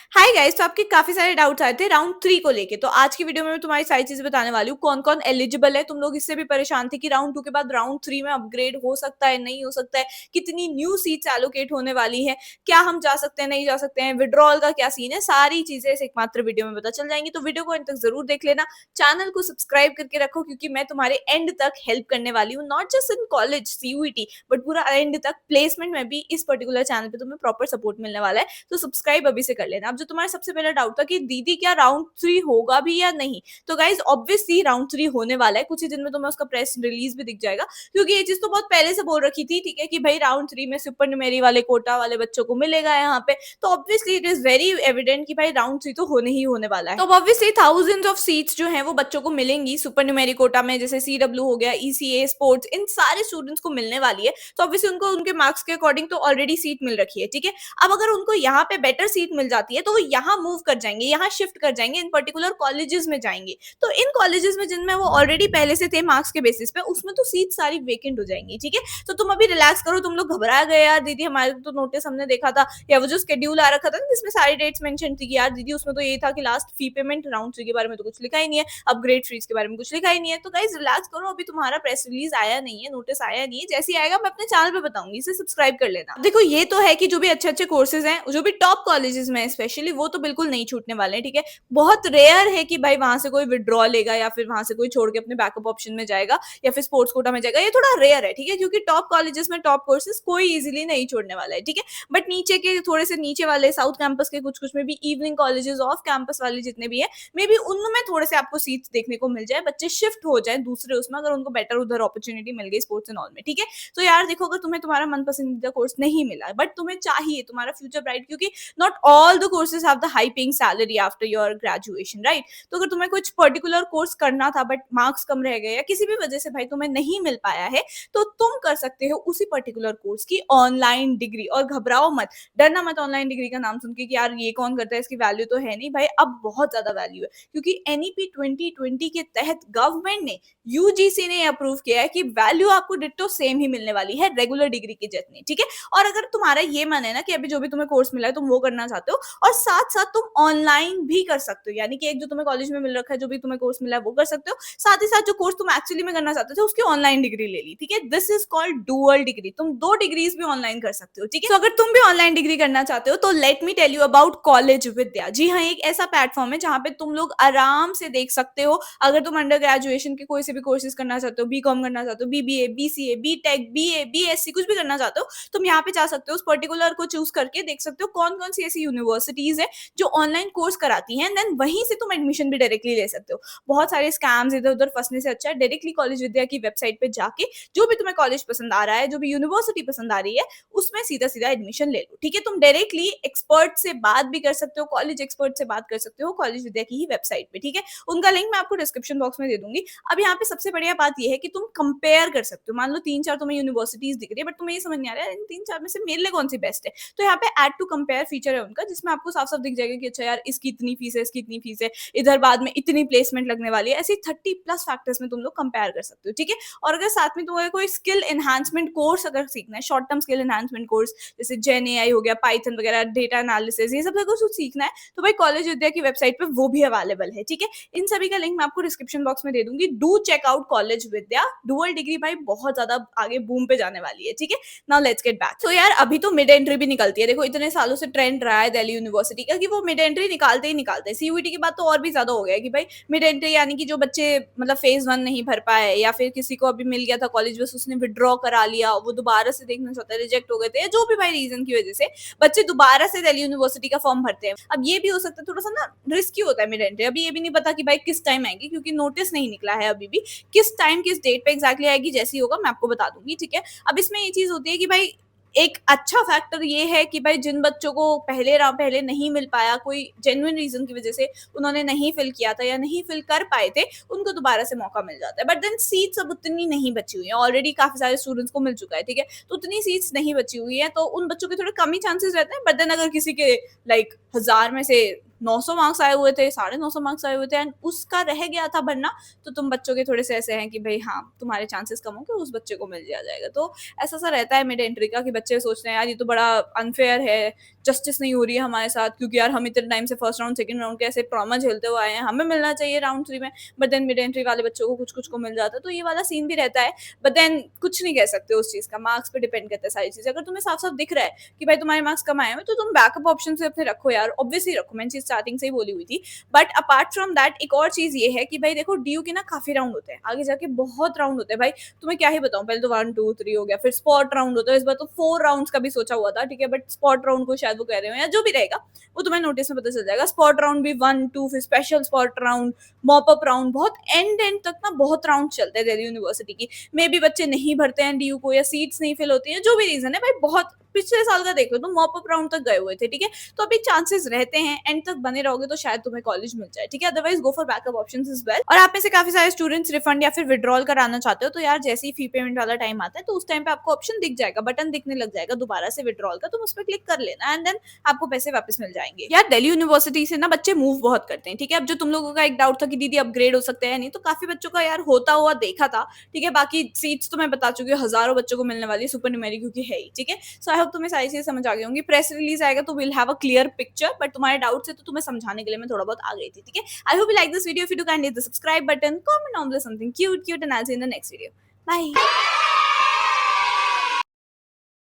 Hi guys. तो आपके काफी सारे डाउट्स आए थे राउंड 3 को लेके। तो आज की वीडियो में मैं तुम्हारी सारी चीजें बताने वाली हूँ, कौन कौन एलिजिबल है। तुम लोग इससे भी परेशान थे कि राउंड 2 के बाद राउंड 3 में अपग्रेड हो सकता है, नहीं हो सकता है, कितनी न्यू सीट्स एलोकेट होने वाली है, क्या हम जा सकते हैं, नहीं जा सकते हैं, विड्रॉल का क्या सीन है, सारी चीजें इस एकमात्र वीडियो में पता चल जाएंगी। तो वीडियो को अंत तक जरूर देख लेना, चैनल को सब्सक्राइब करके रखो, क्योंकि मैं तुम्हारे एंड तक हेल्प करने वाली हूँ, not just in college CUET but पूरा एंड तक प्लेसमेंट में भी इस पर्टिकुलर चैनल पे तुम्हें प्रॉपर सपोर्ट मिलने वाला है। तो सब्सक्राइब अभी से कर लेना। अब जो तुम्हारा सबसे पहला डाउट था कि दीदी क्या राउंड 3 होगा भी या नहीं, तो गाइज ऑब्वियसली राउंड 3 होने वाला है। कुछ ही दिन में तुम्हें उसका प्रेस रिलीज भी दिख जाएगा, क्योंकि ये चीज तो बहुत पहले से बोल रखी थी, ठीक है, कि भाई राउंड 3 में सुपर न्यूमेरी वाले कोटा वाले बच्चों को मिलेगा यहाँ पे। तो obviously it is very evident कि भाई राउंड 3 तो होने ही होने वाला है। तो ऑब्वियसली थाउजेंड्स ऑफ सीट्स जो है वो बच्चों को मिलेंगी सुपर न्यूमेरी कोटा में, जैसे सीडब्ल्यू हो गया, ईसीए, स्पोर्ट्स, इन सारे स्टूडेंट्स को मिलने वाली है। तो ऑब्वियसली उनको उनके मार्क्स के अकॉर्डिंग तो ऑलरेडी सीट मिल रखी है, ठीक है। अब अगर उनको यहाँ पे बेटर सीट मिल जाती है तो वो यहाँ मूव कर जाएंगे, यहाँ शिफ्ट कर जाएंगे, इन पर्टिकुलर कॉलेजेस में जाएंगे। तो इन कॉलेजेस में जिनमें वो ऑलरेडी पहले से थे मार्क्स के बेसिस पे, उसमें तो सीट सारी वेकेंट हो जाएंगी, ठीक है। तो तुम अभी रिलैक्स करो, तुम लोग घबरा गए यार दीदी हमारे तो नोटिस हमने देखा था, या वो जो स्केड्यूल आ रखा था ना जिसमें सारी डेट्स मेंशन थी कि यार दीदी उसमें तो ये था कि लास्ट फी पेमेंट राउंड 3 के बारे में तो कुछ लिखा ही नहीं है, अपग्रेड फीस के बारे में कुछ लिखा ही नहीं है। तो गाइज रिलैक्स करो, अभी तुम्हारा प्रेस रिलीज आया नहीं है, नोटिस आया नहीं है, जैसे ही आएगा मैं अपने चैनल पे बताऊंगी, इसे सब्सक्राइब कर लेना। देखो ये तो है कि जो भी अच्छे अच्छे कोर्सेज हैं, जो भी टॉप कॉलेजेस में स्पेशली, वो तो बिल्कुल नहीं छूटने वाले हैं, ठीक है। बहुत रेयर है कि भाई वहां से कोई विड्रॉ लेगा या फिर वहां से कोई छोड़ के अपने बैकअप ऑप्शन में जाएगा या फिर स्पोर्ट्स कोटा में जाएगा, ये थोड़ा रेयर है, ठीक है, क्योंकि टॉप कॉलेजेस में टॉप कोर्सेज कोई इजीली नहीं छोड़ने वाला है, ठीक है। बट नीचे के थोड़े से नीचे वाले साउथ कैंपस के कुछ कुछ में भी, इवनिंग कॉलेजेस, ऑफ कैंपस वाले जितने भी है, मे बी उनमें थोड़े से आपको सीट्स देखने को मिल जाए, बच्चे शिफ्ट हो जाए दूसरे उसमें, अगर उनको बेटर उधर अपॉर्चुनिटी मिल गई स्पोर्ट्स एंड ऑल में, ठीक है। तो यार देखो, अगर तुम्हें तुम्हारा मन पसंदीदा कोर्स नहीं मिला बट तुम्हें चाहिए तुम्हारा फ्यूचर ब्राइट, क्योंकि not all the courses have the high paying salary after your graduation, right. तो अगर तुम्हें कुछ पर्टिकुलर कोर्स करना था बट मार्क्स कम रह गए या किसी भी वजह से भाई तुम्हें नहीं मिल पाया है, तो तुम कर सकते हो उसी पर्टिकुलर कोर्स की ऑनलाइन डिग्री। और घबराओ मत, डरना मत ऑनलाइन डिग्री का नाम सुन के कि यार ये कौन करता है, इसकी वैल्यू तो है नहीं। भाई अब बहुत ज्यादा वैल्यू है, क्योंकि एनईपी 2020 के तहत गवर्नमेंट ने, यूजीसी ने अप्रूव किया है कि वैल्यू आपको डिट्टो सेम ही मिलने वाली है रेगुलर डिग्री की जितनी, ठीक है। और अगर तुम्हारा ये मन है ना कि अभी जो भी तुम्हें कोर्स मिला है तुम वो करना चाहते हो, और साथ साथ तुम ऑनलाइन भी कर सकते हो, यानी कि एक जो तुम्हें कॉलेज में मिल रखा है, जो भी तुम्हें कोर्स मिला है वो कर सकते हो, साथ ही साथ जो कोर्स तुम एक्चुअली में करना चाहते थे उसकी ऑनलाइन डिग्री ले ली, ठीक है। This is called dual degree, तुम दो डिग्रीज भी ऑनलाइन कर सकते हो, ठीक है। तो अगर तुम भी ऑनलाइन डिग्री करना चाहते हो तो let me tell you about college Vidya. जी हाँ, एक ऐसा प्लेटफॉर्म है जहाँ पे तुम लोग आराम से देख सकते हो, अगर तुम अंडर ग्रेजुएशन के कोई से भी कोर्सेज करना चाहते हो, बीकॉम करना चाहते हो, BBA, BCA, BTech, BA, BSc, कुछ भी करना चाहते हो, तुम यहाँ पे जा सकते हो, उस पर्टिकुलर को चूज करके देख सकते हो कौन कौन सी ऐसी यूनिवर्सिटीज है जो ऑनलाइन कोर्स कराती हैं, देन वहीं से तुम एडमिशन भी डायरेक्टली ले सकते हो। बहुत सारे स्कैम्स इधर उधर फंसने से अच्छा है डायरेक्टली कॉलेज विद्या की वेबसाइट पे जाके जो भी तुम्हें कॉलेज पसंद आ रहा है, जो भी यूनिवर्सिटी पसंद आ रही है, उसमें सीधा सीधा एडमिशन ले लो, ठीक है। तुम डायरेक्टली एक्सपर्ट से बात भी कर सकते हो, कॉलेज एक्सपर्ट से बात कर सकते हो कॉलेज विद्या की ही वेबसाइट पे, ठीक है। उनका लिंक मैं आपको डिस्क्रिप्शन बॉक्स में दे दूंगी। अब यहाँ पे सबसे बढ़िया बात यह है कि तुम कंपेयर कर सकते हो। मान लो 3-4 तुम्हें यूनिवर्सिटीज दिख रही है, बट तुम्हें ये समझ नहीं आ रहा है इन 3-4 में से मेरे लिए कौन सी बेस्ट है, तो यहाँ पे ऐड टू कंपेयर फीचर है उनका, जिसमें आपको साफ साफ दिख जाएगा कि अच्छा यार इसकी इतनी फीस है, इसकी इतनी फीस है, इधर बाद में इतनी प्लेसमेंट लगने वाली है, ऐसी 30+ फैक्टर्स में तुम लोग कंपेयर कर सकते हो, ठीक है। और अगर साथ में तुम्हें कोई स्किल एनहांसमेंट कोर्स अगर सीखना है, short term skill enhancement course, जैसे जेन एआई हो गया, पाइथन वगैरह, डेटा एनालिसिस, ये सब अगर कुछ सीखना है, तो भाई कॉलेज विद्या की वेबसाइट पे वो भी अवेलेबल है, ठीक है। इन सभी का लिंक मैं आपको डिस्क्रिप्शन बॉक्स में दे दूंगी। Do check out college Vidya. Dual degree भाई बहुत ज्यादा आगे बूम पे जाने वाली है, ठीक है। Now let's get back. तो यार अभी तो मिड एंट्री भी निकलती है, देखो इतने सालों से ट्रेंड रहा है दिल्ली यूनिवर्सिटी का कि वो मिड एंट्री निकालते ही निकालते हैं। सीयूईटी के बाद तो और भी ज्यादा हो गया है कि भाई मिड एंट्री, यानी कि जो बच्चे मतलब फेज 1 नहीं भर पाए, या फिर किसी को अभी मिल गया था कॉलेज, बस उसने विड्रॉ करा लिया, वो दोबारा से देखना चाहता है, रिजेक्ट हो गए थे, या जो भी भाई रीजन की वजह से बच्चे दोबारा से दिल्ली यूनिवर्सिटी का फॉर्म भरते हैं। अब ये भी हो सकता है थोड़ा सा ना रिस्की होता है मिड एंट्री। अभी ये भी नहीं पता कि भाई किस टाइम आएगी, क्योंकि नोटिस नहीं निकला है अभी भी, किस टाइम किस डेट पे एग्जैक्टली आएगी, जैसी होगा मैं आपको बता दूंगी, ठीक है। अब इसमें ये चीज होती है कि भाई एक अच्छा फैक्टर ये है कि भाई जिन बच्चों को पहले नहीं मिल पाया, कोई जेन्युइन रीजन की वजह से उन्होंने नहीं फिल किया था या नहीं फिल कर पाए थे, उनको दोबारा से मौका मिल जाता है। बट देन सीट्स अब उतनी नहीं बची हुई है, ऑलरेडी काफी सारे स्टूडेंट्स को मिल चुका है, ठीक है। तो उतनी सीट्स नहीं बची हुई है, तो उन बच्चों के थोड़े कम ही चांसेस रहते हैं। बट देन अगर किसी के लाइक 1000 में से 900 मार्क्स आए हुए थे, 950 मार्क्स आए हुए थे एंड उसका रह गया था बनना, तो तुम बच्चों के थोड़े से ऐसे हैं कि भाई हाँ, तुम्हारे चांसेस कम होंगे, उस बच्चे को मिल दिया जाएगा। तो ऐसा-सा रहता है मिड एंट्री का कि बच्चे सोचते हैं यार ये तो बड़ा अनफेयर है, जस्टिस नहीं हो रही है हमारे साथ क्योंकि यार हम इतने टाइम से फर्स्ट राउंड, सेकंड राउंड के ऐसे ट्रॉमा झेलते हुए आए हैं, हमें मिलना चाहिए राउंड 3 में, बट देन मिड एंट्री वाले बच्चों को कुछ-कुछ को मिल जाता है, तो ये वाला सीन भी रहता है। बट देन कुछ नहीं कह सकते उस चीज़ का, मार्क्स पे डिपेंड करता है सारी चीज़ें। अगर तुम्हें साफ-साफ दिख रहा है कि भाई तुम्हारे मार्क्स कम आए हैं, तो तुम बैकअप ऑप्शन से अपने रखो यार, ऑब्वियसली रखो, मैंने चीज़ स्टार्टिंग से ही बोली हुई थी। बट अपार्ट फ्रॉम दैट एक और चीज़ ये है कि भाई देखो डीयू के ना काफ़ी राउंड होते हैं, आगे जाके बहुत राउंड होते हैं भाई, तुम्हें क्या ही बताऊँ, पहले तो 1, 2, 3 हो गया, फिर स्पॉट राउंड होता है, इस बार तो 4 राउंड्स का भी सोचा हुआ था, ठीक है? बट स्पॉट राउंड को शायद वो कह रहे हो या जो भी रहेगा, वो तुम्हें नोटिस में पता चल जाएगा। स्पॉट राउंड भी 1, 2 फिर special spot round, mop up round, बहुत एंड तक ना बहुत राउंड चलते हैं दिल्ली यूनिवर्सिटी की। मेबी बच्चे नहीं भरते हैं डीयू को या सीट्स नहीं फिल होती हैं, जो भी रीज़न है भाई बहुत पिछले साल का देख लो तुम मॉप अप राउंड तक गए हुए थे, ठीक है? तो अभी चांसेस रहते हैं, एंड तक बने रहोगे तो शायद तुम्हें कॉलेज मिल जाए, ठीक है? Otherwise go for backup options as well. और आप में से काफ़ी सारे स्टूडेंट्स रिफंड या फिर विथड्रॉल कराना चाहते हो, तो यार जैसे ही फी पेमेंट वाला टाइम आता है, तो उस टाइम पे आपको ऑप्शन दिख जाएगा, बटन दिखने लग जाएगा दोबारा से विथड्रॉल का, तुम उस पे क्लिक कर लेना एंड देन आपको पैसे वापस मिल जाएँगे। यार दिल्ली यूनिवर्सिटी से ना बच्चे मूव बहुत करते हैं, ठीक है? अब जो तुम लोगों का एक डाउट था कि दीदी अपग्रेड हो सकते हैं या नहीं, तो काफ़ी बच्चों का यार होता हुआ देखा था, ठीक है? बाकी सीट्स तो मैं बता चुकी हूँ, हज़ारों बच्चों को मिलने वाली है, सुपर न्यूमेरिक क्योंकि है ही, ठीक है? सो आई होप तुम्हें सारी चीज़ें समझ आ गई होंगी। प्रेस रिलीज़ आएगा तो will have a clear picture, but तुम्हारे डाउट्स है तो तुम्हें समझाने के लिए मैं थोड़ा बहुत आ गई थी, ठीक है? I hope you like this video. If you do, kindly hit the subscribe button, comment down below something cute and I'll see you in the next video. Bye.